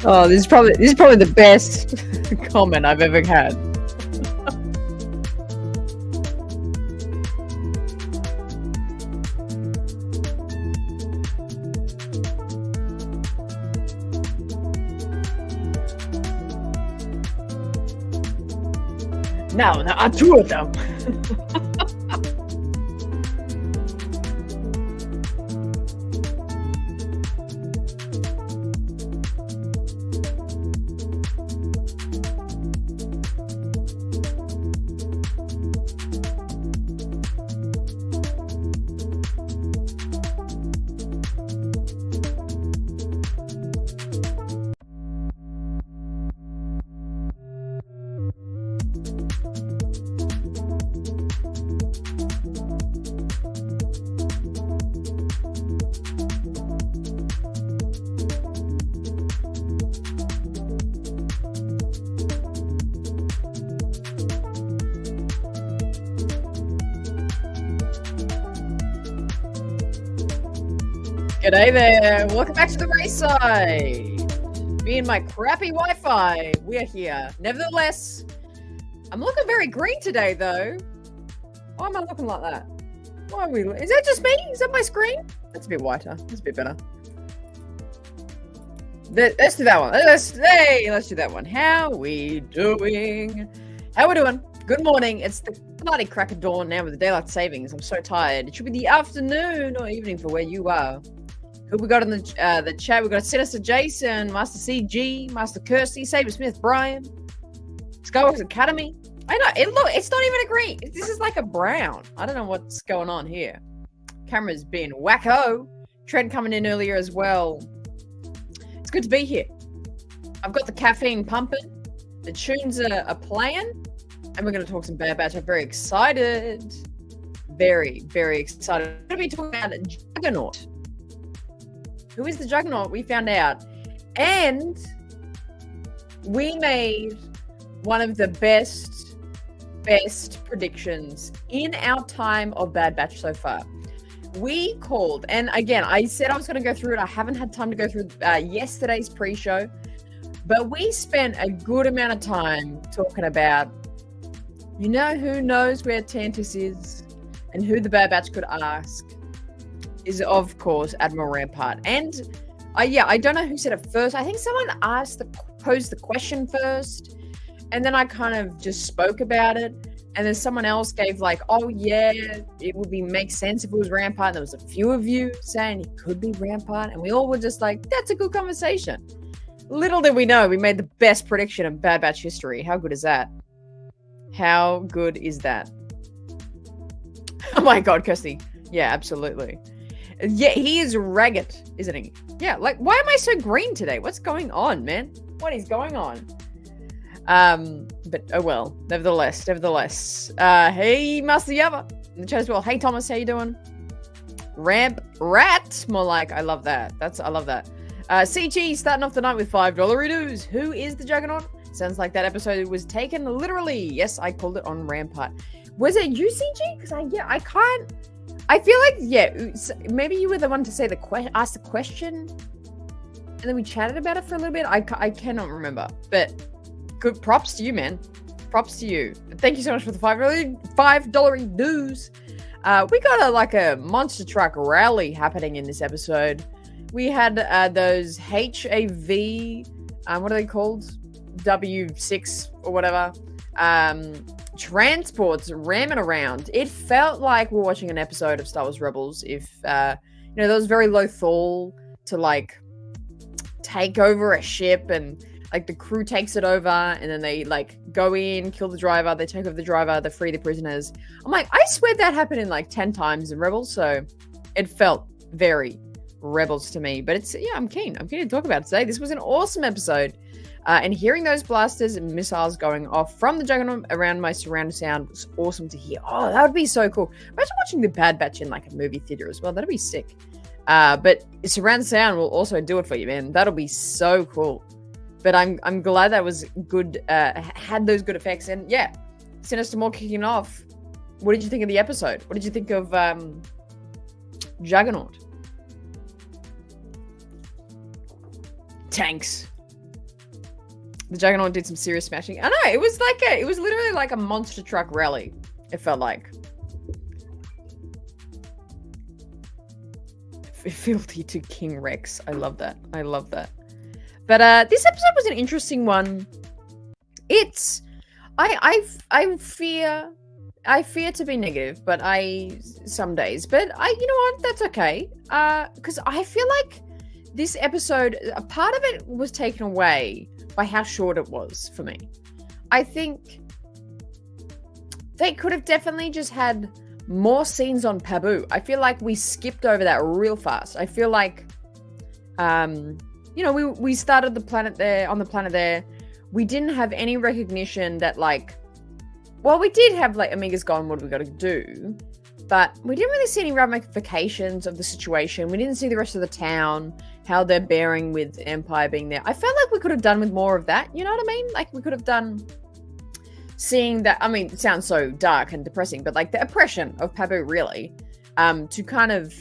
Oh, this is probably the best comment I've ever had. Now there are two of them. G'day there, welcome back to the race side. Me and my crappy Wi-Fi, we are here. Nevertheless, I'm looking very green today though. Why am I looking like that? Why are we? Is that just me? Is that my screen? That's a bit whiter, that's a bit better. Let's do that one. Let's do that one. How we doing? How we doing? Good morning. It's the bloody crack of dawn now with the daylight savings. I'm so tired. It should be the afternoon or evening for where you are. Who we got in the chat? We got Sinister Jason, Master CG, Master Kirsty, Saber Smith, Brian, Skywalker's Academy. I know it's not even a green. This is like a brown. I don't know what's going on here. Camera's been wacko. Trent coming in earlier as well. It's good to be here. I've got the caffeine pumping. The tunes are playing, and we're going to talk some Bad Batch. I'm very excited. Very, very excited. We're going to be talking about Juggernaut. Who is the Juggernaut? We found out. And we made one of the best predictions in our time of Bad Batch so far. We called, and again, I said I was going to go through it. I haven't had time to go through yesterday's pre-show, but we spent a good amount of time talking about, you know, who knows where Tantis is and who the Bad Batch could ask. Is of course Admiral Rampart, and I don't know who said it first. I think someone posed the question first, and then I kind of just spoke about it, and then someone else gave like, oh yeah, it would make sense if it was Rampart. And there was a few of you saying it could be Rampart, and we all were just like, that's a good conversation. Little did we know, we made the best prediction in Bad Batch history. How good is that? How good is that? Oh my god, Kirsty. Yeah, absolutely. Yeah, he is ragged, isn't he? Yeah, like, why am I so green today? What's going on, man? What is going on? But oh well. Nevertheless. Hey, Master Yava in the chat as well. Hey, Thomas, how you doing? Ramp Rat, more like. I love that. I love that. CG starting off the night with $5 dues. Who is the Juggernaut? Sounds like that episode was taken literally. Yes, I called it on Rampart. Was it you, CG? Because I can't. I feel like, yeah, maybe you were the one to say ask the question, and then we chatted about it for a little bit. I cannot remember, but good props to you, man. Props to you. Thank you so much for the $5 dues. We got a monster truck rally happening in this episode. We had those HAV, what are they called? W6 or whatever. Transports ramming around. It felt like we're watching an episode of Star Wars Rebels. If there was very low Thal to like take over a ship, and like the crew takes it over, and then they like go in, kill the driver, they take over the driver, they free the prisoners. I'm like, I swear that happened in like 10 times in Rebels, so it felt very Rebels to me. But it's I'm keen to talk about it today. This was an awesome episode. And hearing those blasters and missiles going off from the Juggernaut around my surround sound was awesome to hear. Oh, that would be so cool. Imagine watching the Bad Batch in like a movie theater as well. That'd be sick. But surround sound will also do it for you, man. That'll be so cool. But I'm glad that was good. Had those good effects. And yeah, Sinister More kicking off. What did you think of the episode? What did you think of Juggernaut? Tanks. The Juggernaut did some serious smashing. I know, it was literally like a monster truck rally. It felt like. Fealty to King Rex. I love that. But this episode was an interesting one. I fear to be negative, but some days. But you know what? That's okay. Because I feel like this episode, a part of it was taken away by how short it was for me. I think they could have definitely just had more scenes on Pabu. I feel like we skipped over that real fast. I feel like, we started on the planet there. We didn't have any recognition that, like, well, we did have, like, Omega's gone, what do we got to do? But we didn't really see any ramifications of the situation. We didn't see the rest of the town, how they're bearing with Empire being there. I felt like we could have done with more of that. You know what I mean? Like, we could have done seeing that. I mean, it sounds so dark and depressing, but like the oppression of Pabu, really, to kind of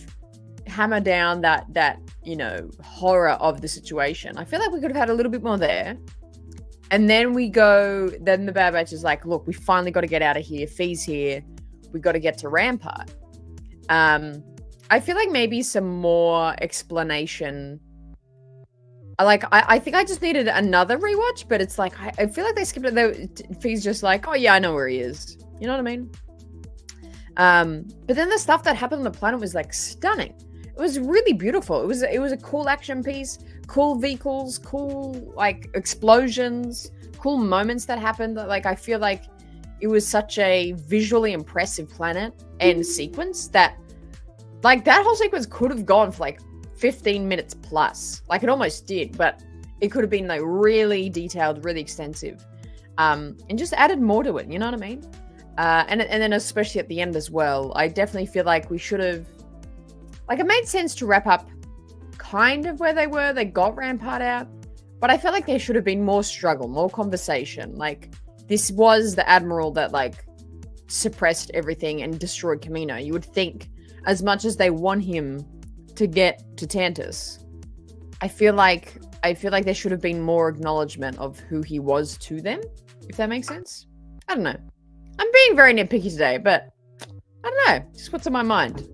hammer down that horror of the situation. I feel like we could have had a little bit more there. And then then the Bad Batch is like, look, we finally got to get out of here. Fee's here. We got to get to Rampart. I feel like maybe some more explanation. I think I just needed another rewatch, but it's like, I feel like they skipped it. Fee's just like, oh yeah, I know where he is. You know what I mean? But then the stuff that happened on the planet was like stunning. It was really beautiful. It was a cool action piece, cool vehicles, cool like explosions, cool moments that happened. Like, I feel like it was such a visually impressive planet and sequence that, like, that whole sequence could have gone for like 15 minutes plus. Like, it almost did, but it could have been like really detailed, really extensive, and just added more to it. You know what I mean? And then especially at the end as well, I definitely feel like we should have, like, it made sense to wrap up kind of where they were. They got Rampart out, but I felt like there should have been more struggle, more conversation. Like, this was the Admiral that, like, suppressed everything and destroyed Camino. You would think, as much as they want him to get to Tantis, I feel like there should have been more acknowledgement of who he was to them, if that makes sense. I don't know. I'm being very nitpicky today, but I don't know. Just what's on my mind.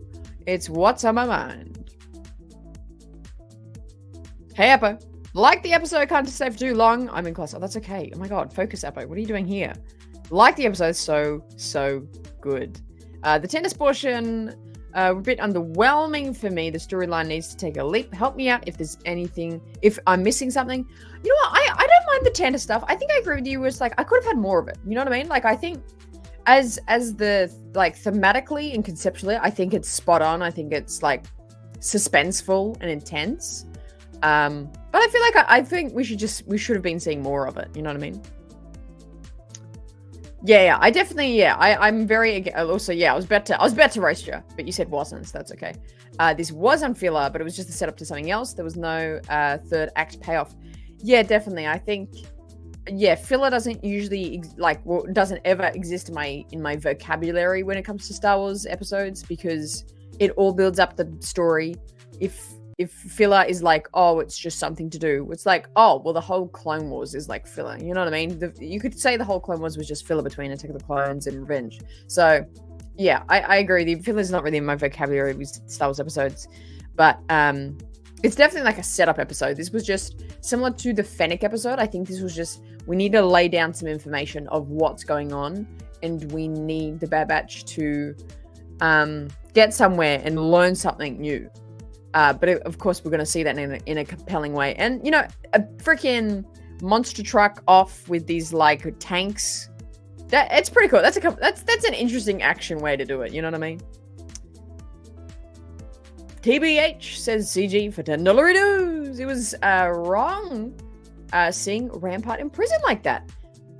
It's what's on my mind. Hey, Appo. Like the episode, can't stay for too long. I'm in class. Oh, that's okay. Oh my god, focus, Appo. What are you doing here? Like the episode, so good. The tennis portion, a bit underwhelming for me. The storyline needs to take a leap. Help me out if I'm missing something. You know what? I don't mind the tennis stuff. I think I agree with you. It's like, I could have had more of it. You know what I mean? Like, I think as the, like, thematically and conceptually, I think it's spot on. I think it's like suspenseful and intense. But I feel like I think we should have been seeing more of it. You know what I mean? Yeah, I definitely, I'm very, also, I was about to roast you, but you said wasn't, so that's okay. This was on filler, but it was just a setup to something else. There was no third act payoff. Yeah, definitely. I think, filler doesn't usually, doesn't ever exist in my vocabulary when it comes to Star Wars episodes, because it all builds up the story. If filler is like, oh, it's just something to do, it's like, oh, well, the whole Clone Wars is like filler. You know what I mean? You could say the whole Clone Wars was just filler between Attack of the Clones and Revenge. So, yeah, I agree. The filler is not really in my vocabulary with Star Wars episodes, but it's definitely like a setup episode. This was just similar to the Fennec episode. I think this was just, we need to lay down some information of what's going on, and we need the Bad Batch to get somewhere and learn something new. But of course, we're going to see that in a compelling way. And, a freaking monster truck off with these, like, tanks. It's pretty cool. That's an interesting action way to do it. You know what I mean? TBH says CG for $10. It was wrong seeing Rampart in prison like that.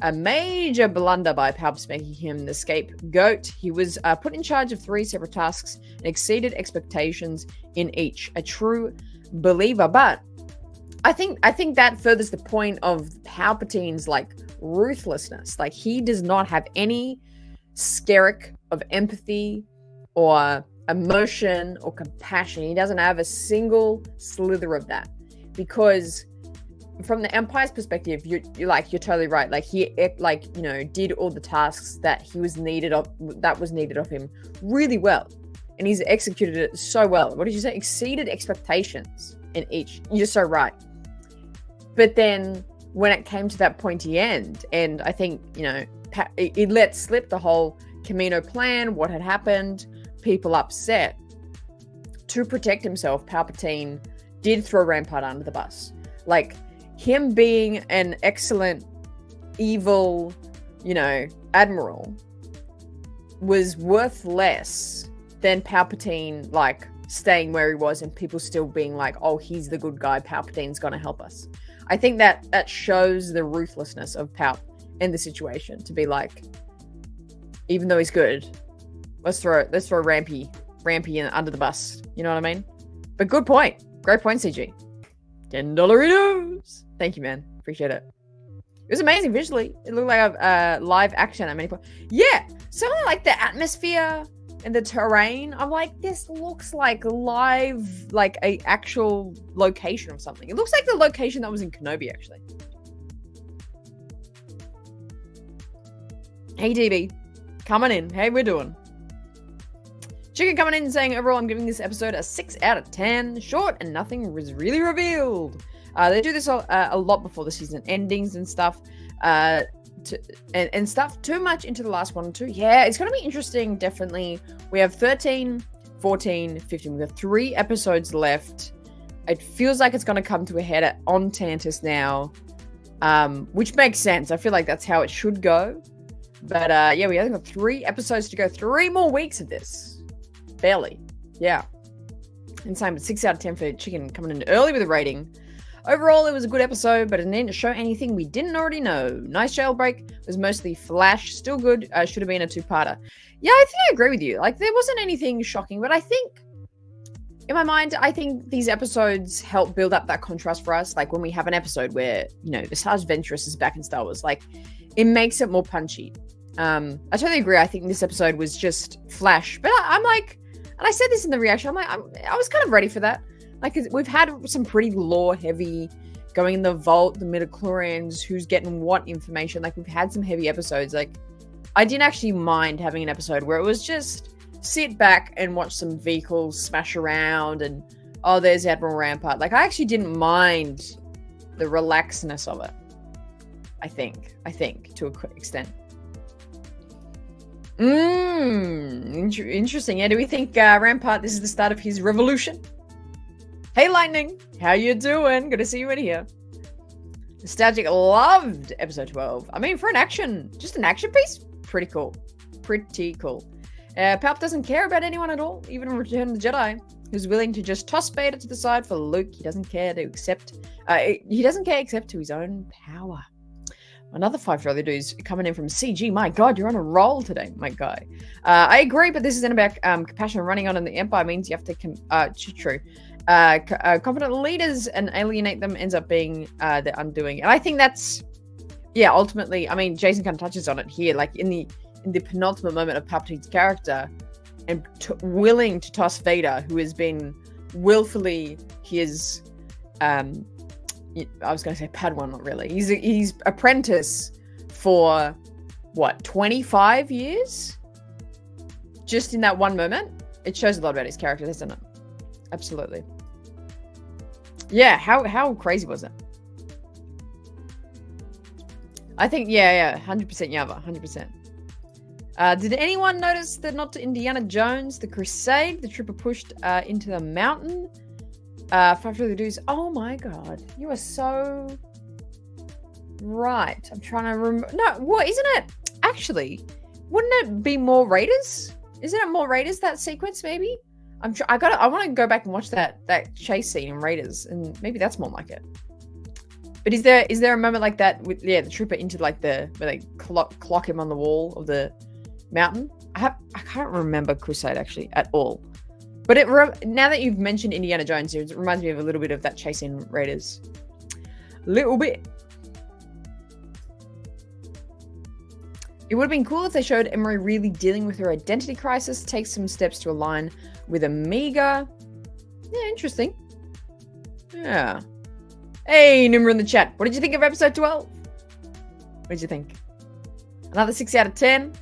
A major blunder by Palps, making him the scapegoat. He was put in charge of 3 separate tasks and exceeded expectations in each. A true believer. But I think that furthers the point of Palpatine's, like, ruthlessness. Like, he does not have any skerrick of empathy or emotion or compassion. He doesn't have a single slither of that, because from the Empire's perspective, you're totally right. Like he did all the tasks that was needed of him really well, and he's executed it so well. What did you say? Exceeded expectations in each. You're so right. But then when it came to that pointy end, and I think it let slip the whole Camino plan, what had happened, people upset. To protect himself, Palpatine did throw Rampart under the bus. Like, him being an excellent, evil, admiral was worth less than Palpatine, like, staying where he was and people still being like, oh, he's the good guy, Palpatine's gonna help us. I think that shows the ruthlessness of Palp in the situation, to be like, even though he's good, let's throw Rampy in under the bus. You know what I mean? But good point. Great point, CG. $10. Thank you, man. Appreciate it. It was amazing visually. It looked like a live action at many points. Yeah, something like the atmosphere and the terrain. I'm like, this looks like live, like a actual location of something. It looks like the location that was in Kenobi, actually. Hey, DB. Coming in. Hey, we're doing. Chicken coming in and saying, overall, I'm giving this episode a 6 out of 10. Short and nothing was really revealed. They do this a lot before the season endings and stuff. And stuff too much into the last 1 and 2. Yeah, it's going to be interesting, definitely. We have 13, 14, 15. We've got 3 episodes left. It feels like it's going to come to a head on Tantis now, which makes sense. I feel like that's how it should go. But yeah, we only got 3 episodes to go. 3 more weeks of this. Barely. Yeah. Insane, but 6 out of 10 for Chicken coming in early with a rating. Overall, it was a good episode, but it didn't show anything we didn't already know. Nice jailbreak. Was mostly flash. Still good. Should have been a 2-parter. Yeah, I think I agree with you. Like, there wasn't anything shocking, but I think, in my mind, I think these episodes help build up that contrast for us. Like, when we have an episode where, the Sarge Ventress is back in Star Wars, like, it makes it more punchy. I totally agree. I think this episode was just flash, but I'm like, and I said this in the reaction, I was kind of ready for that. Like, we've had some pretty lore-heavy going in the vault, the midichlorians, who's getting what information. Like, we've had some heavy episodes. Like, I didn't actually mind having an episode where it was just sit back and watch some vehicles smash around and, oh, there's Admiral Rampart. Like, I actually didn't mind the relaxedness of it. I think, to a quick extent. Interesting. Yeah, do we think Rampart, this is the start of his revolution? Hey, Lightning, how you doing? Good to see you in here. Nostalgic loved episode 12. I mean, for just an action piece, pretty cool. Palp doesn't care about anyone at all, even in Return of the Jedi, who's willing to just toss Vader to the side for Luke. He doesn't care except to his own power. Another $5 dudes coming in from CG. My God, you're on a roll today, my guy. I agree, but this isn't about compassion. Running on in the Empire means you have to true. Confident leaders and alienate them ends up being the undoing. And I think that's, yeah, ultimately, I mean, Jason kind of touches on it here, like in the penultimate moment of Palpatine's character and willing to toss Vader, who has been willfully his, I was going to say Padawan, not really. He's apprentice for, 25 years? Just in that one moment? It shows a lot about his character, doesn't it? Absolutely. Yeah, how crazy was it? I think, yeah, 100% Yava, 100%. Did anyone notice the nod to Indiana Jones, the Crusade, the trooper pushed into the mountain? $5 dudes. Oh my God, you are so right. I'm trying to remember. No, what isn't it? Actually, wouldn't it be more Raiders? Isn't it more Raiders, that sequence? Maybe. I want to go back and watch that chase scene in Raiders, and maybe that's more like it. But is there a moment like that with the trooper into like where they clock him on the wall of the mountain? I can't remember Crusade actually at all. But now that you've mentioned Indiana Jones, it reminds me of a little bit of that chase in Raiders. Little bit. It would have been cool if they showed Emery really dealing with her identity crisis, take some steps to align with Omega. Yeah, interesting. Yeah. Hey, Nimra in the chat. What did you think of episode 12? What did you think? Another 6 out of 10.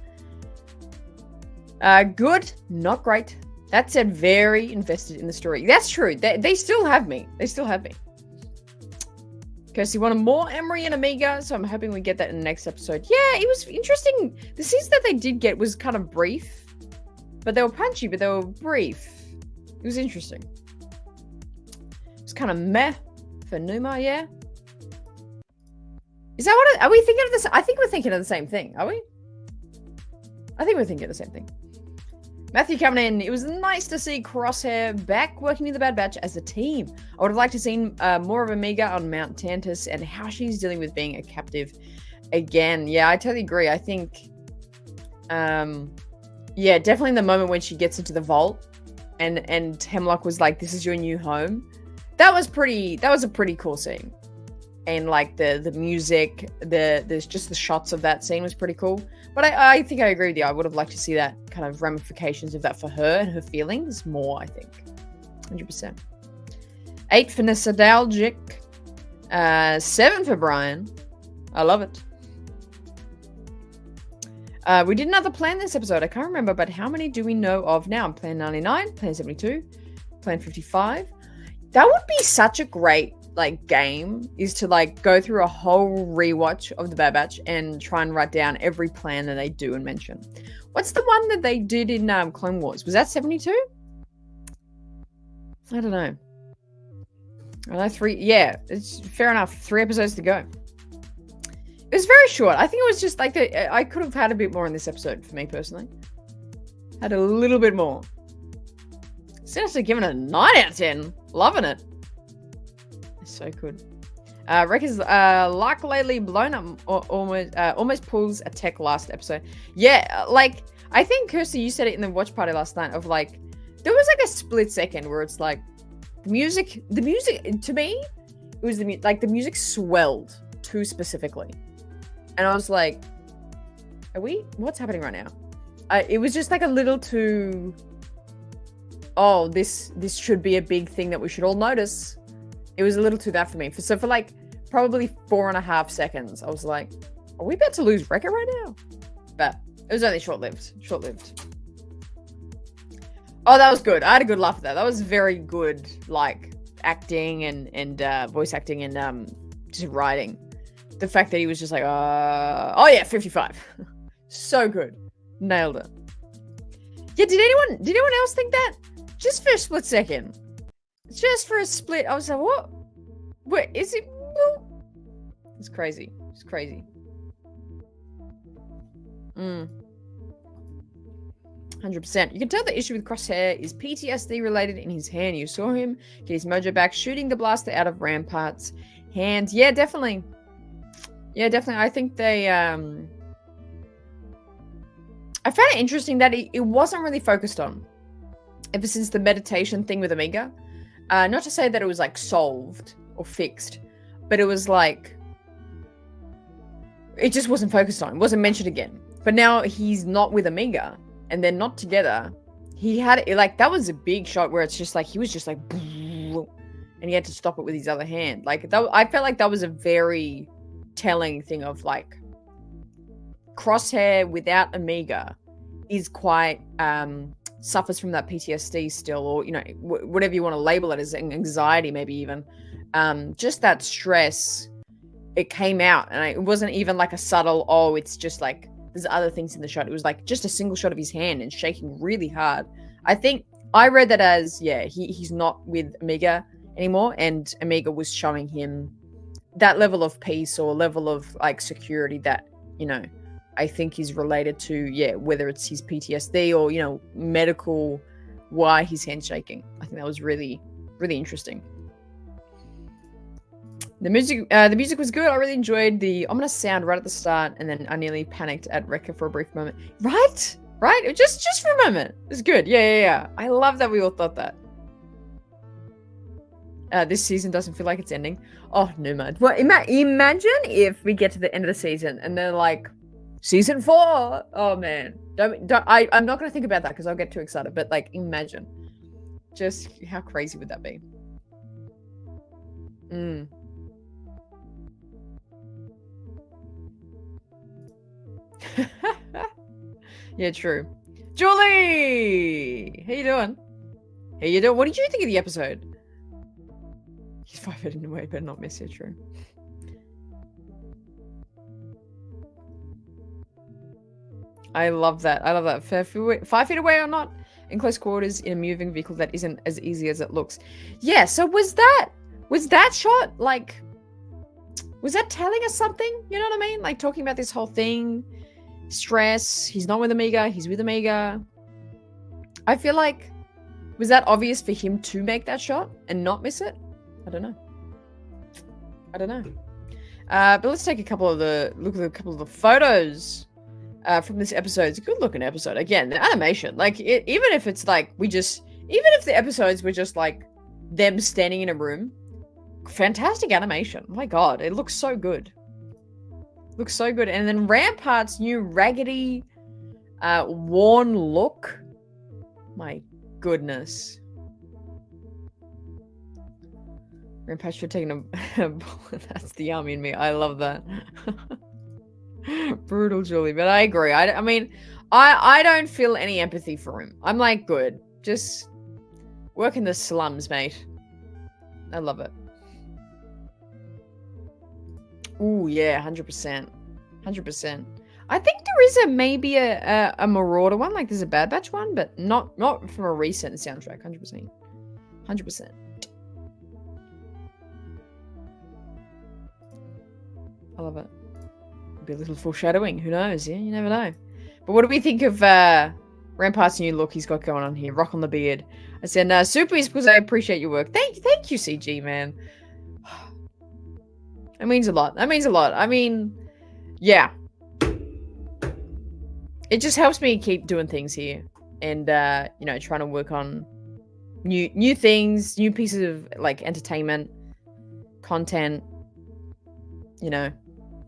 Good, not great. That said, very invested in the story. That's true. They still have me. They still have me. Kirsty wanted more Emery and Omega, so I'm hoping we get that in the next episode. Yeah, it was interesting. The scenes that they did get was kind of brief. But they were punchy, but they were brief. It was interesting. It was kind of meh for Numa, yeah? Is that what are we thinking of this? I think we're thinking of the same thing, are we? I think we're thinking of the same thing. Matthew coming in. It was nice to see Crosshair back working in the Bad Batch as a team. I would have liked to see more of Omega on Mount Tantis and how she's dealing with being a captive again. Yeah, I totally agree. I think, yeah, definitely in the moment when she gets into the vault and Hemlock was like, "This is your new home." That was a pretty cool scene. And like the music, there's just the shots of that scene was pretty cool. But I think I agree with you. I would have liked to see that kind of ramifications of that for her and her feelings more, I think. 100%. 8 for nostalgic. 7 for Brian. I love it. We did another plan this episode. I can't remember, but how many do we know of now? Plan 99, Plan 72, Plan 55. That would be such a great game, is to go through a whole rewatch of the Bad Batch and try and write down every plan that they do and mention. What's the one that they did in Clone Wars? Was that 72? I don't know. I know 3. Yeah, it's fair enough. 3 episodes to go. It was very short. I think it was just I could have had a bit more in this episode for me personally. Had a little bit more. Seriously, giving it a 9 out of 10. Loving it. So good. Rek is like lately blown up almost pulls a tech last episode. Yeah, I think Kirsty, you said it in the watch party last night of there was a split second where it's the music to me, it was the music swelled too specifically. And I was like, what's happening right now? It was just a little too, oh, this should be a big thing that we should all notice. It was a little too that for me. So for probably 4.5 seconds, I was like, are we about to lose Wrecker right now? But it was only short-lived. Oh, that was good. I had a good laugh at that. That was very good, acting and voice acting and just writing. The fact that he was just oh yeah, 55. So good. Nailed it. Yeah, did anyone else think that? Just for a split second. Just for a split, I was like, what? Wait, is it? It's crazy. It's crazy. 100%. You can tell the issue with Crosshair is PTSD related in his hand. You saw him get his mojo back, shooting the blaster out of Rampart's hand. Yeah, definitely. I think they, I found it interesting that it wasn't really focused on ever since the meditation thing with Omega. Not to say that it was solved or fixed, but it was it just wasn't focused on. It wasn't mentioned again. But now he's not with Omega and they're not together. He had that was a big shot where it's just he was just and he had to stop it with his other hand. I felt like that was a very telling thing of Crosshair without Omega is quite suffers from that PTSD still, or whatever you want to label it as, anxiety maybe even, just that stress. It came out and it wasn't even a subtle, oh, it's just there's other things in the shot. It was just a single shot of his hand and shaking really hard. I think I read that as, yeah, he's not with Omega anymore, and Omega was showing him that level of peace or level of security that I think is related to, yeah, whether it's his PTSD or medical, why his hand's shaking. I think that was really, really interesting. The music was good. I really enjoyed the ominous sound right at the start, and then I nearly panicked at Wrecker for a brief moment. Right? Just for a moment. It's good. Yeah. I love that we all thought that. This season doesn't feel like it's ending. Oh, no, man. Well, imagine if we get to the end of the season and they're season 4. Oh, man. I'm not going to think about that because I'll get too excited. But imagine. Just how crazy would that be? Yeah, true. Julie! How you doing? How you doing? What did you think of the episode? He's 5 feet in the way, better not miss it, true. I love that. I love that. 5 feet away or not, in close quarters, in a moving vehicle that isn't as easy as it looks. Yeah, so was that shot, like, was that telling us something? You know what I mean? Like, talking about this whole thing, stress, he's not with Omega, he's with Omega. I feel like, was that obvious for him to make that shot and not miss it? I don't know. But let's take look at a couple of the photos from this episode. It's a good looking episode. Again, the animation, like even if it's like even if the episodes were just like them standing in a room, fantastic animation. My God, it looks so good. And then Rampart's new raggedy, worn look. My goodness. Rampart should have taken a that's the army in me. I love that. Brutal, Julie, but I agree. I mean, I don't feel any empathy for him. I'm like, good. Just work in the slums, mate. I love it. Ooh, yeah, 100%. 100%. I think there is maybe a Marauder one, like there's a Bad Batch one, but not from a recent soundtrack. 100%. 100%. I love it. Be a little foreshadowing. Who knows? Yeah, you never know. But what do we think of Rampart's new look he's got going on here? Rock on the beard. I said, super because I appreciate your work. Thank you, CG, man. That means a lot. I mean, yeah. It just helps me keep doing things here. And, trying to work on new things, new pieces of, like, entertainment, content,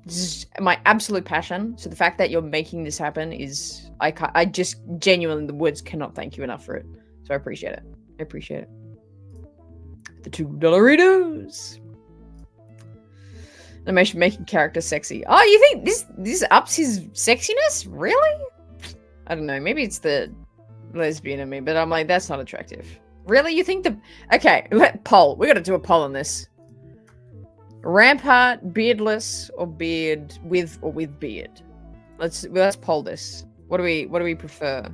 this is my absolute passion. So the fact that you're making this happen is, I just genuinely, the words cannot thank you enough for it. So I appreciate it. The $2 animation making character sexy. Oh, you think this ups his sexiness? Really? I don't know. Maybe it's the lesbian in me, but I'm like, that's not attractive. Really? You think okay, poll. We got to do a poll on this. Rampart, beardless, or beard with beard? Let's poll this. What do we prefer?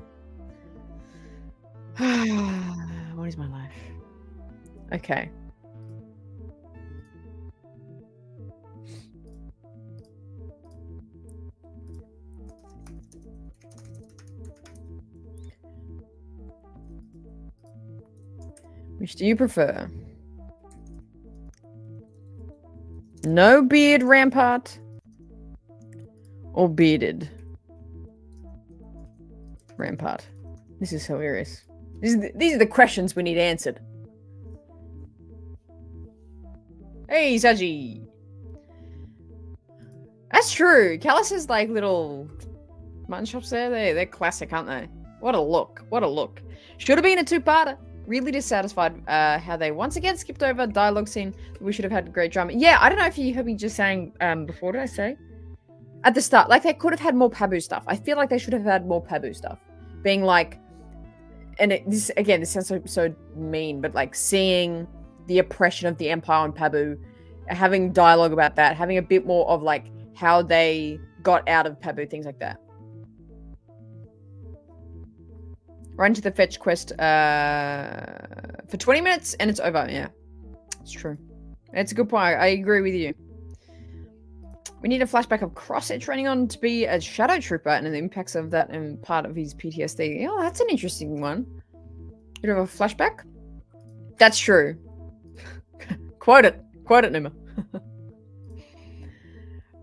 What is my life? Okay. Which do you prefer? No beard Rampart or bearded Rampart? This is hilarious. These are the questions we need answered. Hey, Saji. That's true. Callus's like little mutton chops there. They're classic, aren't they? What a look. Should have been a two-parter. Really dissatisfied how they once again skipped over dialogue scene. We should have had great drama. Yeah, I don't know if you heard me just saying before. Did I say at the start? Like they could have had more Pabu stuff. I feel like they should have had more Pabu stuff. Being like, and this sounds so mean, but like seeing the oppression of the Empire on Pabu, having dialogue about that, having a bit more of like how they got out of Pabu, things like that. Run to the fetch quest for 20 minutes and it's over. Yeah, it's true. It's a good point. I agree with you. We need a flashback of Crosshair training on to be a shadow trooper and the impacts of that and part of his PTSD. Oh, that's an interesting one. Bit of a flashback? That's true. Quote it, Numa.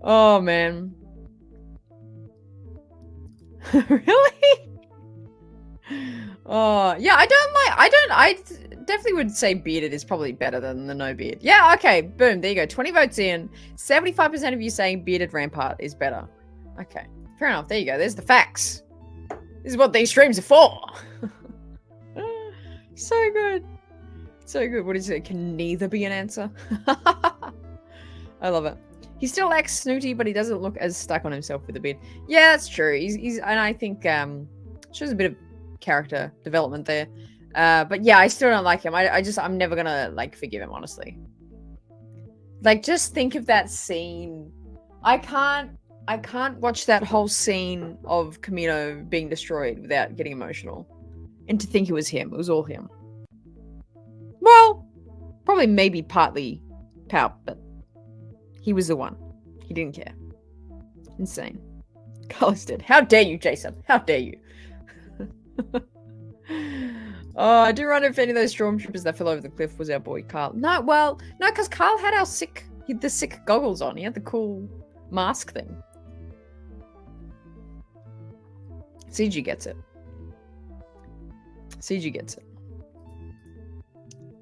Oh, man. Really? Oh, yeah, I definitely would say bearded is probably better than the no beard. Yeah, okay, boom, there you go. 20 votes in. 75% of you saying bearded Rampart is better. Okay, fair enough. There you go. There's the facts. This is what these streams are for. So good. So good. What is it? Can neither be an answer? I love it. He still acts snooty, but he doesn't look as stuck on himself with the beard. Yeah, that's true. He's and I think shows a bit of character development there. But yeah, I still don't like him. I'm never gonna like forgive him, honestly. Like, just think of that scene. I can't watch that whole scene of Camino being destroyed without getting emotional. And to think it was him. It was all him. Well, probably maybe partly Palp, but he was the one. He didn't care. Insane. Carlos dead. How dare you, Jason? How dare you? Oh, I do wonder if any of those stormtroopers that fell over the cliff was our boy Carl. No, well, no, because Carl had the sick goggles on. He had the cool mask thing. CG gets it. CG gets it.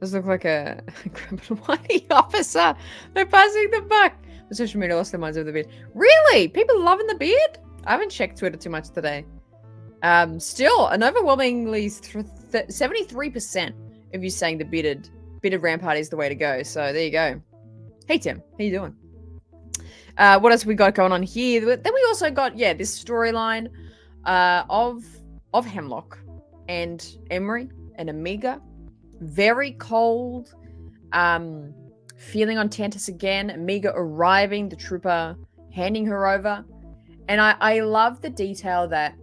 Does look like a criminal whitey officer. They're passing the buck. The social media lost their minds over the beard. Really? People loving the beard? I haven't checked Twitter too much today. Still, an overwhelmingly 73% of you saying the bearded Rampart is the way to go. So there you go. Hey Tim, how you doing? What else we got going on here? Then we also got this storyline of Hemlock and Emery and Omega. Very cold. Feeling on Tantis again. Omega arriving, the trooper handing her over. And I love the detail that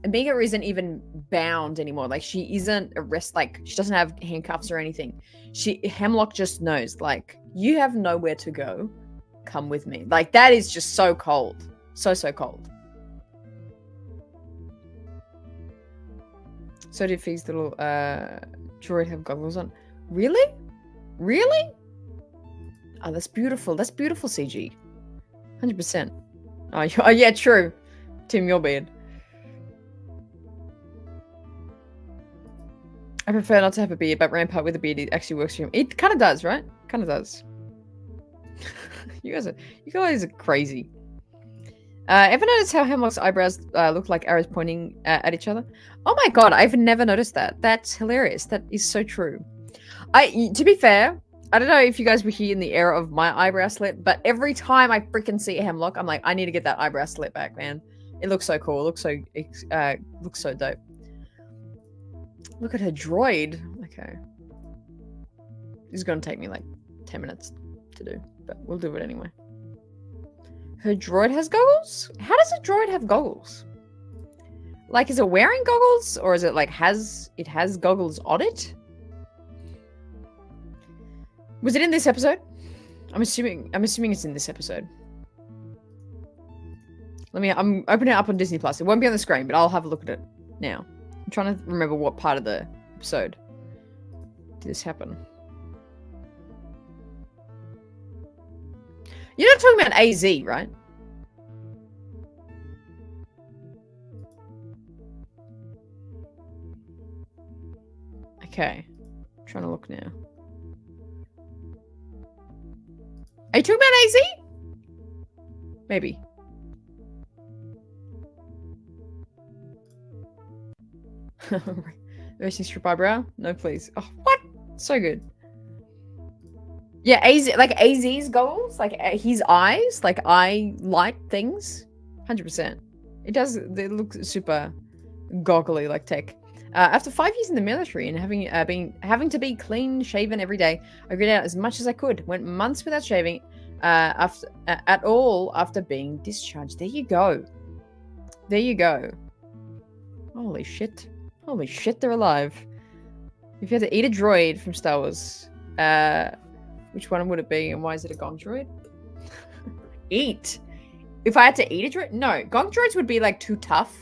Omega isn't even bound anymore. Like, she isn't arrested. Like, she doesn't have handcuffs or anything. Hemlock just knows, like, you have nowhere to go. Come with me. Like, that is just so cold. So cold. So did Fee's little droid have goggles on? Really? Really? Oh, that's beautiful. That's beautiful CG. 100%. Oh, yeah, true. Tim, your beard. I prefer not to have a beard, but Rampart with a beard, it actually works for him. It kind of does, right? Kind of does. You guys are crazy. Ever notice how Hemlock's eyebrows look like arrows pointing at each other? Oh my god, I've never noticed that. That's hilarious. That is so true. To be fair, I don't know if you guys were here in the era of my eyebrow slit, but every time I freaking see a Hemlock, I'm like, I need to get that eyebrow slit back, man. It looks so cool. It looks so dope. Look at her droid. Okay. This is going to take me like 10 minutes to do, but we'll do it anyway. Her droid has goggles? How does a droid have goggles? Like, is it wearing goggles? Or is it like, it has goggles on it? Was it in this episode? I'm assuming it's in this episode. I'm opening it up on Disney Plus. It won't be on the screen, but I'll have a look at it now. I'm trying to remember what part of the episode did this happen. You're not talking about AZ, right? Okay. I'm trying to look now. Are you talking about AZ? Maybe. Racing strip eyebrow? No, please. Oh, what? So good. Yeah, AZ's goggles, like his eyes, like eye light things, 100%. It does. They look super goggly, like tech. After 5 years in the military and having to be clean shaven every day, I grit out as much as I could. Went months without shaving, after being discharged. There you go. There you go. Holy shit! Holy shit! They're alive. If you had to eat a droid from Star Wars, which one would it be, and why is it a Gong droid? Eat. If I had to eat a droid, no. Gong droids would be like too tough.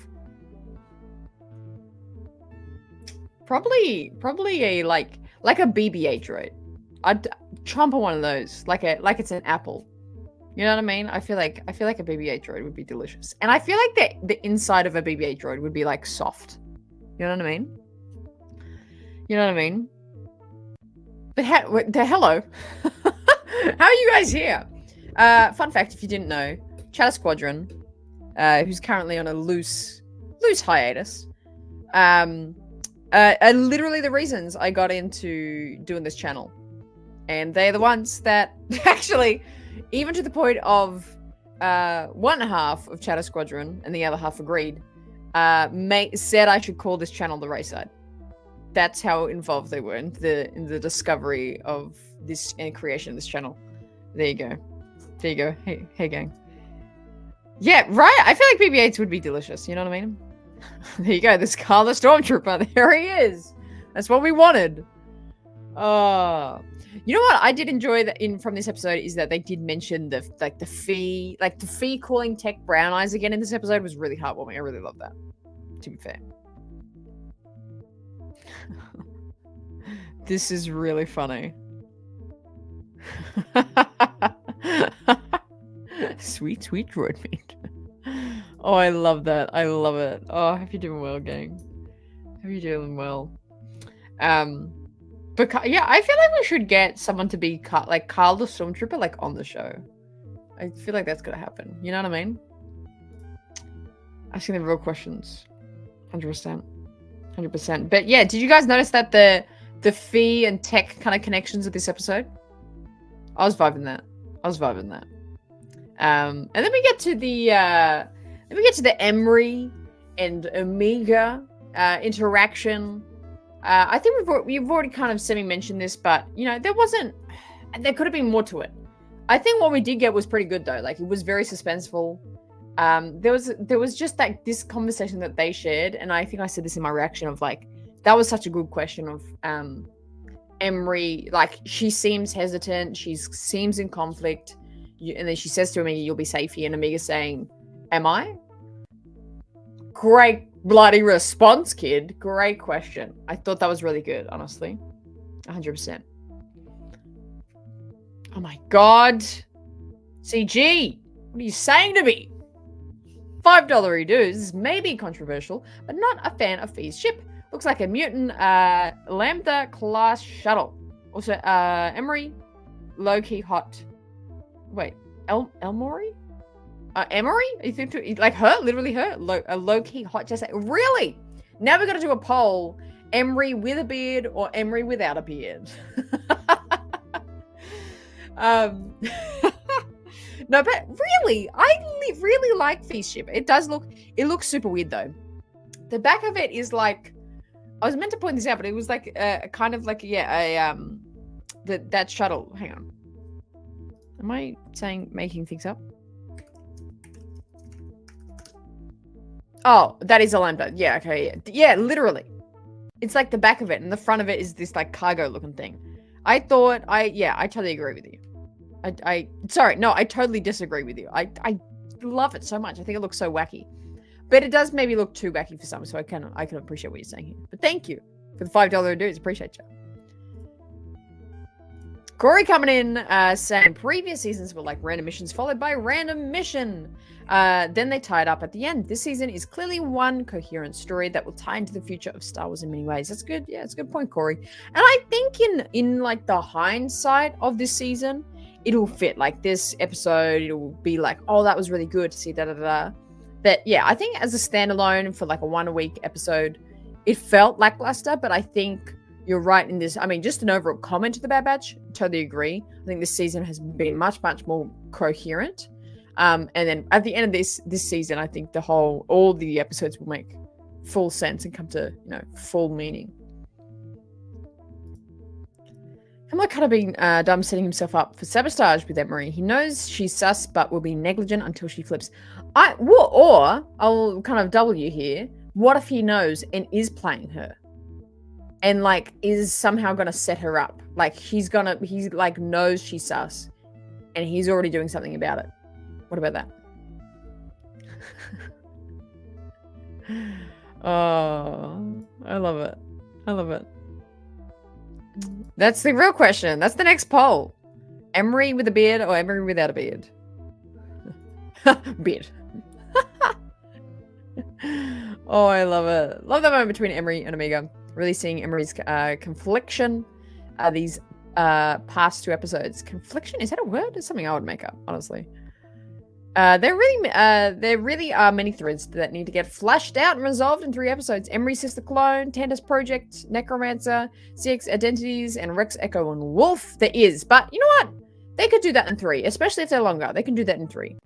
Probably a like a BB-8 droid. I'd chomp on one of those, like it's an apple. You know what I mean? I feel like a BB-8 droid would be delicious, and I feel like the inside of a BB-8 droid would be like soft. You know what I mean? You know what I mean? But hello, how are you guys here? Fun fact, if you didn't know, Chatter Squadron, who's currently on a loose hiatus, are literally the reasons I got into doing this channel. And they're the ones that actually even to the point of one half of Chatter Squadron and the other half agreed, said I should call this channel the Rayside. That's how involved they were in the discovery of this and creation of this channel. There you go. There you go. Hey gang. Yeah, right. I feel like BB-8s would be delicious. You know what I mean? There you go. This Carl the Stormtrooper. There he is. That's what we wanted. You know what I did enjoy from this episode is that they did mention the Fee calling Tech brown eyes again in this episode was really heartwarming. I really love that. To be fair. This is really funny. Sweet droid meat. Oh, I love that. I love it. Oh, I hope you're doing well, gang. Hope you're doing well. But yeah, I feel like we should get someone to be like Carl the Stormtrooper, like on the show. I feel like that's gonna happen. You know what I mean? Asking the real questions. 100%. 100%. But yeah, did you guys notice that the Fee and Tech kind of connections of this episode? I was vibing that. And then we get to the Emery and Omega interaction. I think we've already kind of semi-mentioned this, but you know, there could have been more to it. I think what we did get was pretty good though. Like it was very suspenseful. There was just like this conversation that they shared, and I think I said this in my reaction of like that was such a good question of Emery. Like she seems hesitant, she seems in conflict, and then she says to Omega, "You'll be safe here," and Omega saying, "Am I?" Great bloody response, kid. Great question. I thought that was really good, honestly. 100%. Oh my god. CG, what are you saying to me? $5 dues. This may be controversial, but not a fan of Fee's ship. Looks like a mutant Lambda class shuttle. Also, Emery, low-key hot. Wait, Elmori? Emery? You think like her? Literally her? A low-key hot just really? Now we're gonna do a poll. Emery with a beard or Emery without a beard? No, but really, I really like Fee's ship. It looks super weird though. The back of it is like, I was meant to point this out, but it was like kind of like that shuttle. Hang on. Am I making things up? Oh, that is a Lambda. Yeah, okay. Yeah, literally. It's like the back of it, and the front of it is this like cargo looking thing. I totally agree with you. Sorry, no, I totally disagree with you. I love it so much. I think it looks so wacky. But it does maybe look too wacky for some, so I can appreciate what you're saying here. But thank you for the $5 dues. Appreciate you. Corey coming in saying previous seasons were like random missions followed by random mission. Then they tied up at the end. This season is clearly one coherent story that will tie into the future of Star Wars in many ways. That's good. Yeah, it's a good point, Corey. And I think in like the hindsight of this season, it'll fit. Like this episode, it'll be like, oh, that was really good to see da-da-da. But yeah, I think as a standalone for like a 1-a-week episode, it felt lackluster, but I think you're right in this. I mean, just an overall comment to the Bad Batch, totally agree. I think this season has been much more coherent. And then at the end of this season, I think all the episodes will make full sense and come to, full meaning. Hemlock kind of being dumb, setting himself up for sabotage with Emery. He knows she's sus, but will be negligent until she flips. Or I'll kind of double you here. What if he knows and is playing her? And like is somehow gonna set her up? Like he's like knows she's sus, and he's already doing something about it. What about that? Oh, I love it. I love it. That's the real question. That's the next poll. Emery with a beard or Emery without a beard? Beard. Oh, I love it. Love that moment between Emery and Omega. Really seeing Emery's confliction these past 2 episodes. Confliction? Is that a word? It's something I would make up, honestly. There really are many threads that need to get flushed out and resolved in 3 episodes. Emery's sister clone, Tantis Project, Necromancer, CX Identities, and Rex Echo and Wolf. There is. But you know what? They could do that in 3, especially if they're longer. They can do that in 3.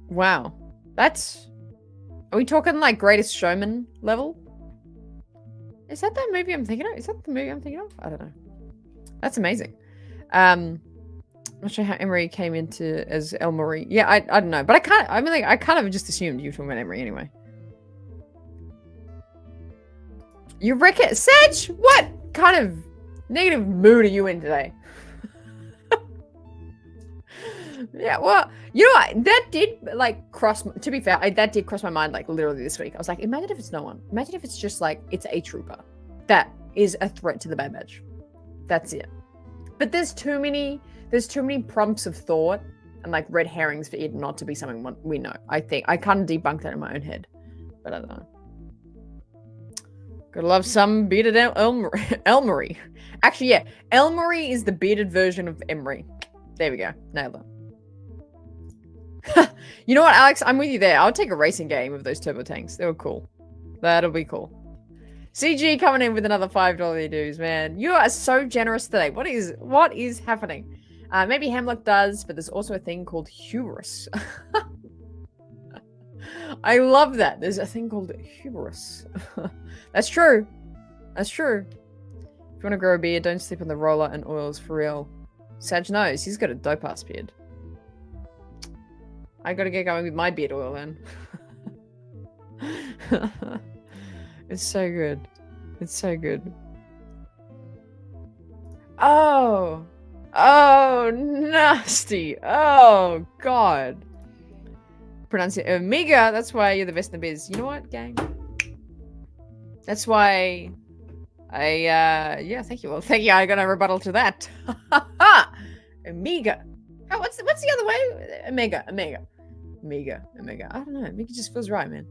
Wow. That's... Are we talking like Greatest Showman level? Is that the movie I'm thinking of? Is that the movie I'm thinking of? I don't know. That's amazing. I'm not sure how Emery came into as Elmery. Yeah, I don't know. But I kind of just assumed you were talking about Emery anyway. You reckon? Sedge, what kind of negative mood are you in today? Yeah, well, you know what? That did like to be fair, that did cross my mind like literally this week. I was like, imagine if it's no one. Imagine if it's just like, it's a trooper. That is a threat to the Bad Batch. That's it. But there's too many prompts of thought and like red herrings for it not to be something we know. I think I kind of debunked that in my own head, but I don't know. Gotta love some bearded Elmery. Actually, yeah, Elmery is the bearded version of Emery. There we go. Nailed it. You know what, Alex? I'm with you there. I would take a racing game of those turbo tanks. They were cool. That'll be cool. CG coming in with another $5 dues, man. You are so generous today. What is happening? Maybe Hemlock does, but there's also a thing called hubris. I love that. There's a thing called hubris. That's true. That's true. If you want to grow a beard, don't sleep on the roller and oils for real. Sag knows. He's got a dope-ass beard. I gotta get going with my beard oil then. It's so good. It's so good. Oh. Oh, nasty. Oh, God. Pronounce it Omega. That's why you're the best in the biz. You know what, gang? That's why yeah, thank you. Well, thank you. I got a rebuttal to that. Omega. Oh, what's the other way? Omega. I don't know. Omega just feels right, man.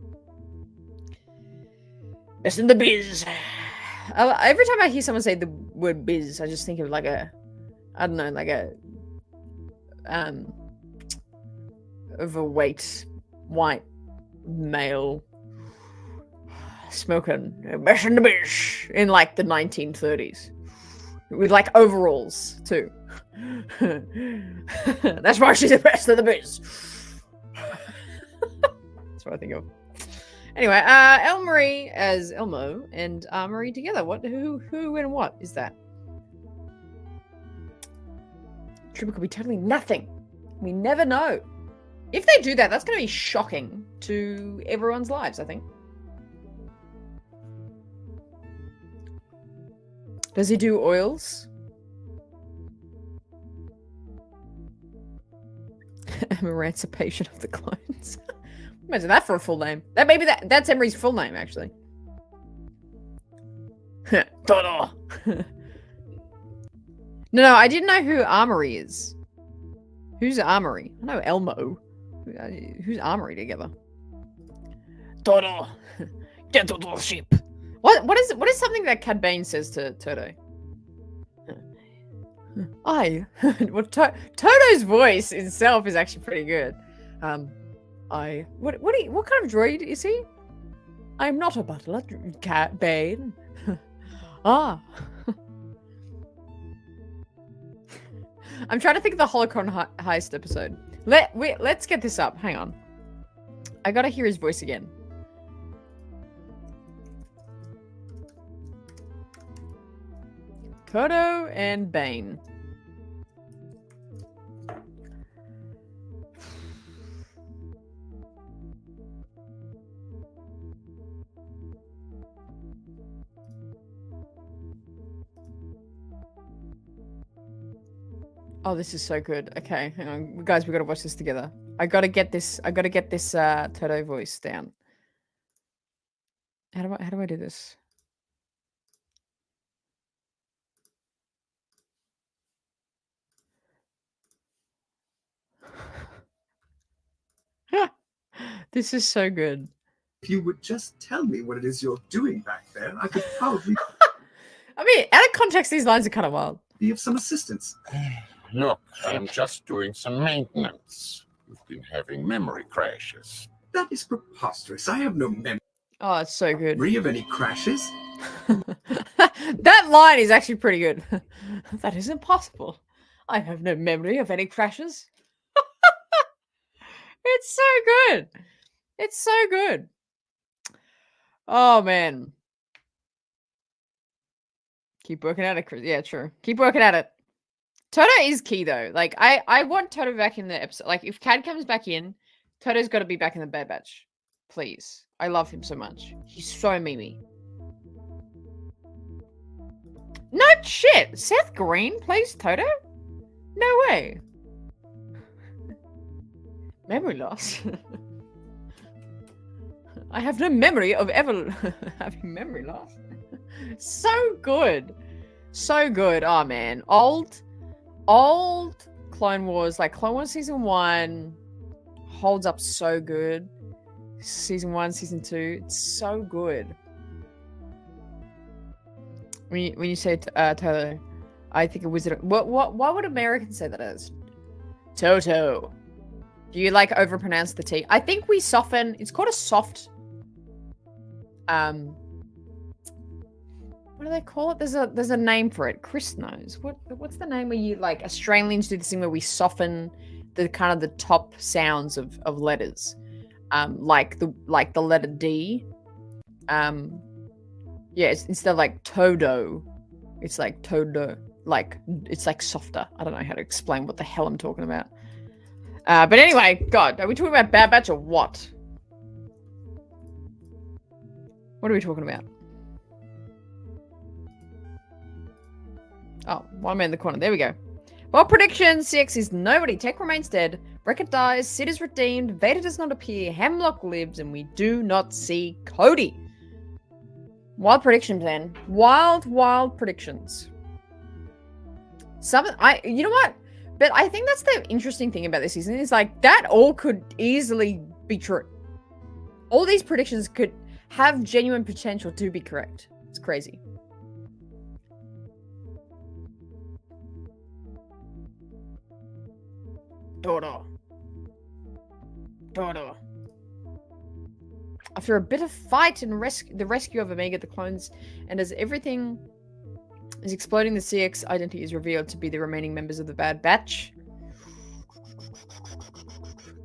Best in the biz. Every time I hear someone say the word biz, I just think of like a, I don't know, like a overweight white male smoking best in the biz in like the 1930s with like overalls too. That's why she's the best of the biz. That's what I think of. Anyway, Elmery as Elmo and Marie together. Who and what is that? Trooper could be totally nothing. We never know. If they do that, that's going to be shocking to everyone's lives, I think. Does he do oils? Emancipation of the Clones. Imagine that for a full name. That's Emery's full name, actually. Todo. No, I didn't know who Armory is. Who's Armory? I know Elmo. Who's Armory together? Todo. Get to the ship. What is something that Cad Bane says to Toto? Well, Toto's voice itself is actually pretty good. What kind of droid is he? I'm not a butler, Cad Bane. Ah. I'm trying to think of the Holocron heist episode. Let's get this up. Hang on. I gotta hear his voice again. Toto and Bane. Oh, this is so good. Okay, hang on, guys. We gotta watch this together. I gotta get this Toto voice down. How do I do this? This is so good. If you would just tell me what it is you're doing back there, I could probably I mean, out of context, these lines are kind of wild. be of some assistance. Look, I'm just doing some maintenance. You've been having memory crashes. That is preposterous. I have no memory Oh, it's so good. of any crashes. That line is actually pretty good. That isn't possible. I have no memory of any crashes. It's so good. It's so good. Oh man. Keep working at it, Chris. Yeah, true. Keep working at it. Toto is key though. Like I want Toto back in the episode. Like if Cad comes back in, Toto's got to be back in the Bad Batch. Please. I love him so much. He's so mimi. No shit. Seth Green plays Toto? No way. Memory loss. I have no memory of ever having memory loss. So good. So good. Oh man. Old Clone Wars, like Clone Wars season 1 holds up so good. Season 1, season 2, it's so good. When you say Toto, I think a wizard. What would Americans say that as? Toto. Do you like overpronounce the T? I think we soften. It's called a soft. What do they call it? There's a name for it. Chris knows. What's the name where you like Australians do this thing where we soften the kind of the top sounds of letters, like the letter D. Yeah, it's instead of like Todo, it's like Todo. Like it's like softer. I don't know how to explain what the hell I'm talking about. But anyway, God, are we talking about Bad Batch or what? What are we talking about? Oh, one man in the corner. There we go. Well, prediction. CX is nobody. Tech remains dead. Wrecker dies. Sid is redeemed. Vader does not appear. Hemlock lives. And we do not see Cody. Wild predictions, then. Wild predictions. You know what? But I think that's the interesting thing about this season is like that all could easily be true. All these predictions could have genuine potential to be correct. It's crazy. Dodo. After a bit of fight and the rescue of Omega the clones, and as everything is exploding, the CX identity is revealed to be the remaining members of the Bad Batch.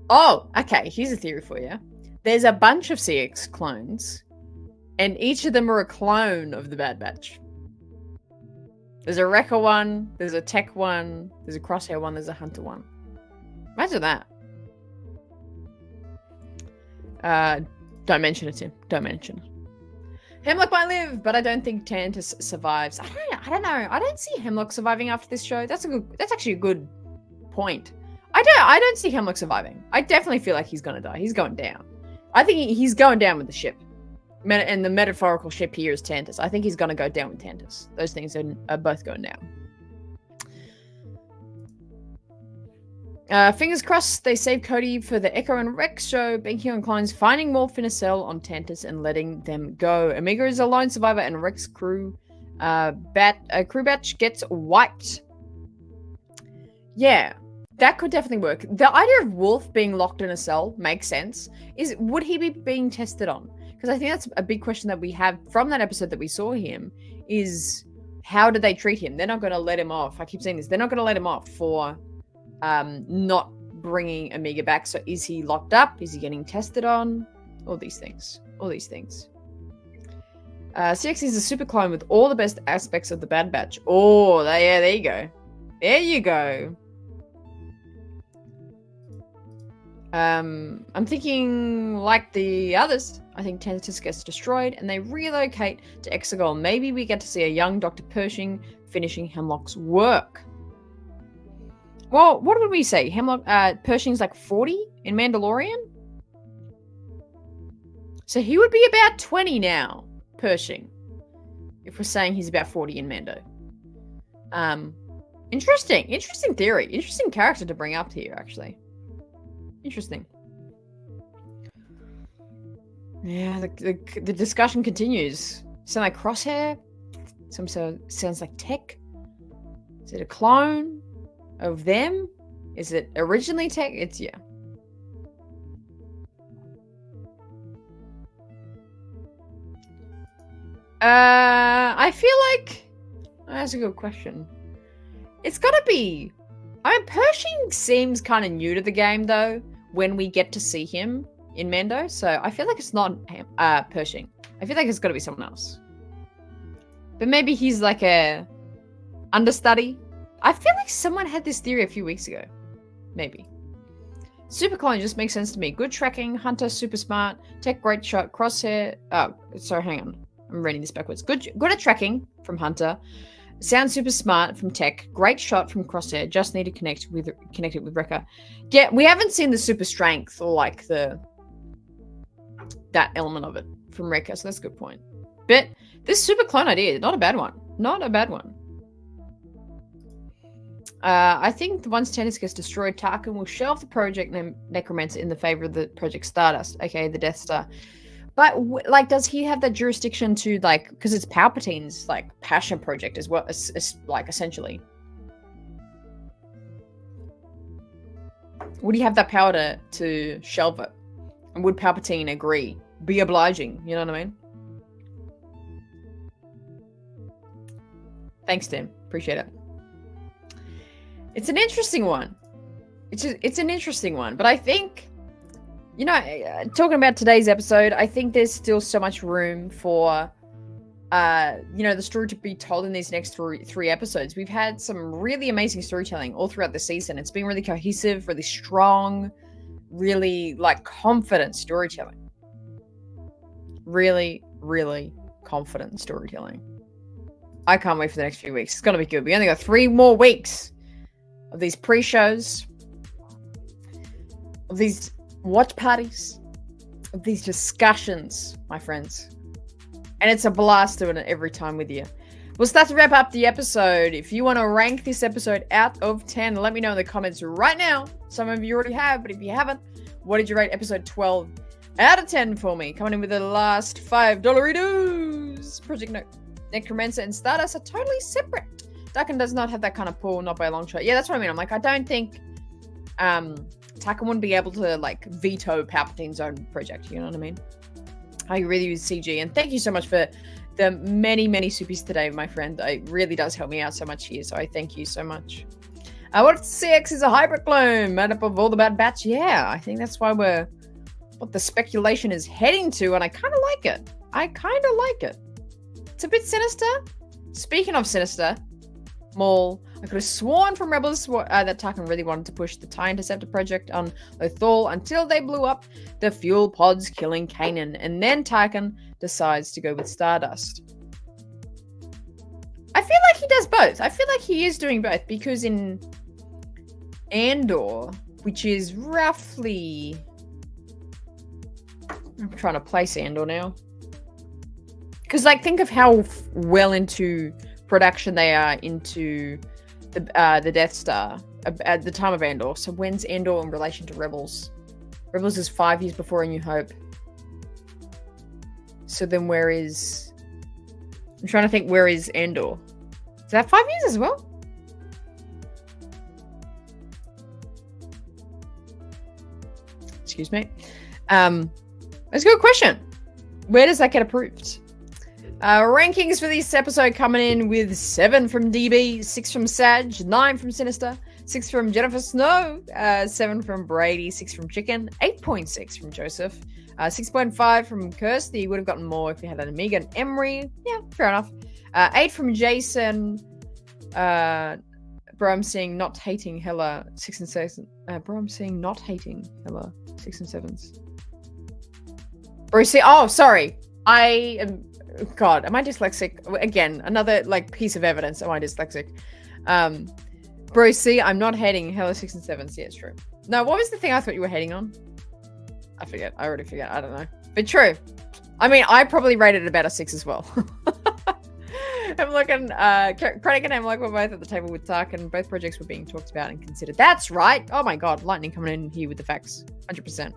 Oh, okay. Here's a theory for you. There's a bunch of CX clones, and each of them are a clone of the Bad Batch. There's a Wrecker one, there's a Tech one, there's a Crosshair one, there's a Hunter one. Imagine that. Don't mention it, Tim. Don't mention it. Hemlock might live, but I don't think Tantis survives. I don't know. I don't see Hemlock surviving after this show. That's actually a good point. I don't see Hemlock surviving. I definitely feel like he's gonna die. He's going down. I think he's going down with the ship. And the metaphorical ship here is Tantis. I think he's gonna go down with Tantis. Those things are both going down. Fingers crossed they save Cody for the Echo and Rex show. Banking on clones finding Morph in a cell on Tantis and letting them go. Omega is a lone survivor and Rex crew batch gets wiped. Yeah, that could definitely work. The idea of Wolf being locked in a cell makes sense. Would he be being tested on? Because I think that's a big question that we have from that episode that we saw him is how did they treat him? They're not going to let him off. I keep saying this. They're not going to let him off for not bringing Omega back. So is he locked up? Is he getting tested on? All these things. CX is a super clone with all the best aspects of the Bad Batch. Oh, yeah, there you go. There you go. I'm thinking like the others. I think Tantis gets destroyed and they relocate to Exegol. Maybe we get to see a young Dr. Pershing finishing Hemlock's work. Well, what would we say? Hemlock, Pershing's like 40 in Mandalorian? So he would be about 20 now, Pershing. If we're saying he's about 40 in Mando. Interesting theory. Interesting character to bring up here, actually. Interesting. Yeah, the discussion continues. Sound like Crosshair? Sounds like Tech? Is it a clone of them? Is it originally Tech? It's, yeah. I feel like that's a good question. It's gotta be. I mean, Pershing seems kind of new to the game though. When we get to see him in Mando, so I feel like it's not Pershing. I feel like it's gotta be someone else. But maybe he's like a understudy. I feel like someone had this theory a few weeks ago. Maybe. Super clone just makes sense to me. Good tracking, Hunter super smart, tech great shot, Crosshair. Oh, sorry, hang on. I'm reading this backwards. Good at tracking from Hunter. Sound super smart from Tech. Great shot from Crosshair. Just need to connect it with Wrecker. Yeah, we haven't seen the super strength or like that element of it from Wrecker, so that's a good point. But this super clone idea, not a bad one. Not a bad one. I think once Tantis gets destroyed, Tarkin will shelve the Project Necromancer in the favor of the Project Stardust, aka the Death Star. But like, does he have that jurisdiction to like? Because it's Palpatine's like passion project as well, like essentially. Would he have that power to shelve it? And would Palpatine agree? Be obliging, you know what I mean? Thanks, Tim. Appreciate it. It's an interesting one. It's an interesting one, but I think, you know, talking about today's episode, I think there's still so much room for, you know, the story to be told in these next three episodes. We've had some really amazing storytelling all throughout the season. It's been really cohesive, really strong, really like confident storytelling. Really, really confident storytelling. I can't wait for the next few weeks. It's going to be good. We only got 3 more weeks of these pre-shows, of these watch parties, of these discussions, my friends. And it's a blast doing it every time with you. We'll start to wrap up the episode. If you want to rank this episode out of 10, let me know in the comments right now. Some of you already have, but if you haven't, what did you rate episode 12 out of 10 for me? Coming in with the last $5 Project Necromancer and Stardust are totally separate. Tarkin does not have that kind of pull, not by a long shot. Yeah, that's what I mean. I'm like, I don't think Tarkin wouldn't be able to like veto Palpatine's own project. You know what I mean? I really use CG, and thank you so much for the many supers today, my friend. It really does help me out so much here, so I thank you so much. What if CX is a hybrid clone made up of all the Bad Batch? Yeah, I think that's why what the speculation is heading to, and I kind of like it. It's a bit sinister. Speaking of sinister, Maul, I could have sworn from Rebels that Tarkin really wanted to push the TIE Interceptor project on Lothal until they blew up the fuel pods, killing Kanan, and then Tarkin decides to go with Stardust. I feel like he does both. I feel like he is doing both because in Andor, which is roughly... I'm trying to place Andor now. Because, like, think of how well into production they are into the Death Star at the time of Andor. So when's Andor in relation to Rebels? Rebels is 5 years before A New Hope. So then where is... I'm trying to think, where is Andor? Is that 5 years as well? Excuse me. That's a good question. Where does that get approved? Rankings for this episode coming in with 7 from DB, 6 from Sag, 9 from Sinister, 6 from Jennifer Snow, 7 from Brady, 6 from Chicken, 8.6 from Joseph, 6.5 from Kirsty. Would have gotten more if you had an Amiga and Emery. Yeah, fair enough. 8 from Jason. Bro, I'm seeing not hating hella 6 and 7. Bro, I'm seeing not hating hella 6 and 7s. Bro, see, oh, sorry. I am... God, am I dyslexic? Again, another like piece of evidence. Am I dyslexic? Bro, see, I'm not hating hella 6 and 7s. Yeah, it's true. No, what was the thing I thought you were hating on? I forget. I already forget. I don't know. But true. I mean, I probably rated it about a 6 as well. I'm looking, Krennic and Emlock were both at the table with Tarkin. Both projects were being talked about and considered. That's right. Oh my God, lightning coming in here with the facts. 100%.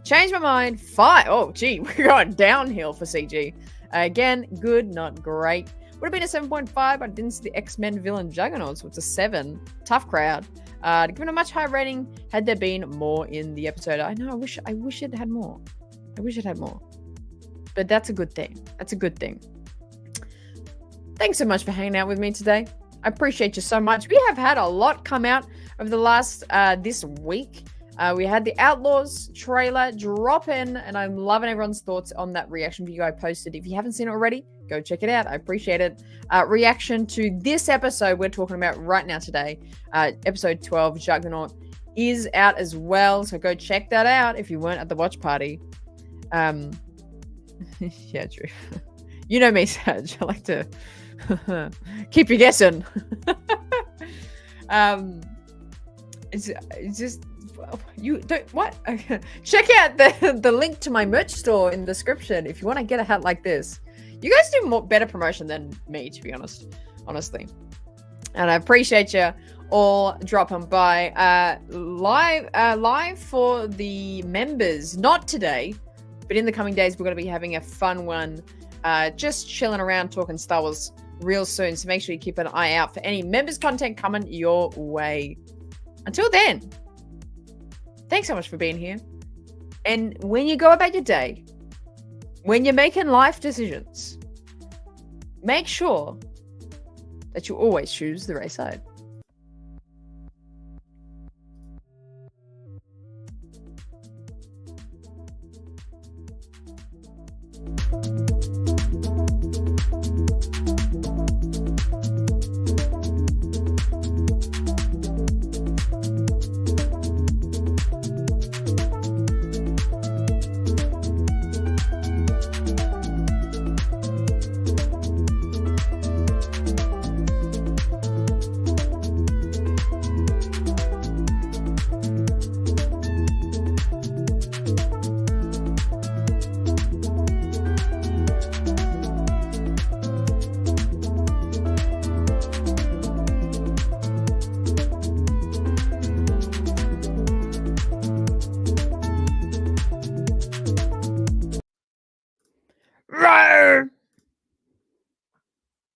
Changed my mind. 5. Oh, gee, we're going downhill for CG. Again, good, not great. Would have been a 7.5, but I didn't see the X-Men villain Juggernaut, so it's a 7. Tough crowd. Given a much higher rating, had there been more in the episode. I know, I wish it had more. I wish it had more. But that's a good thing. That's a good thing. Thanks so much for hanging out with me today. I appreciate you so much. We have had a lot come out over the last this week. We had the Outlaws trailer drop in, and I'm loving everyone's thoughts on that reaction video I posted. If you haven't seen it already, go check it out. I appreciate it. Reaction to this episode we're talking about right now today, episode 12, Juggernaut, is out as well. So go check that out if you weren't at the watch party. Yeah, true. You know me, Saj. I like to keep you guessing. It's just you don't what? Check out the link to my merch store in the description if you want to get a hat like this. You guys do better promotion than me, to be honest, honestly. And I appreciate you all dropping by. Live for the members, not today, but in the coming days, we're going to be having a fun one. Just chilling around talking Star Wars real soon. So make sure you keep an eye out for any members content coming your way. Until then, thanks so much for being here. And when you go about your day, when you're making life decisions, make sure that you always choose the right side.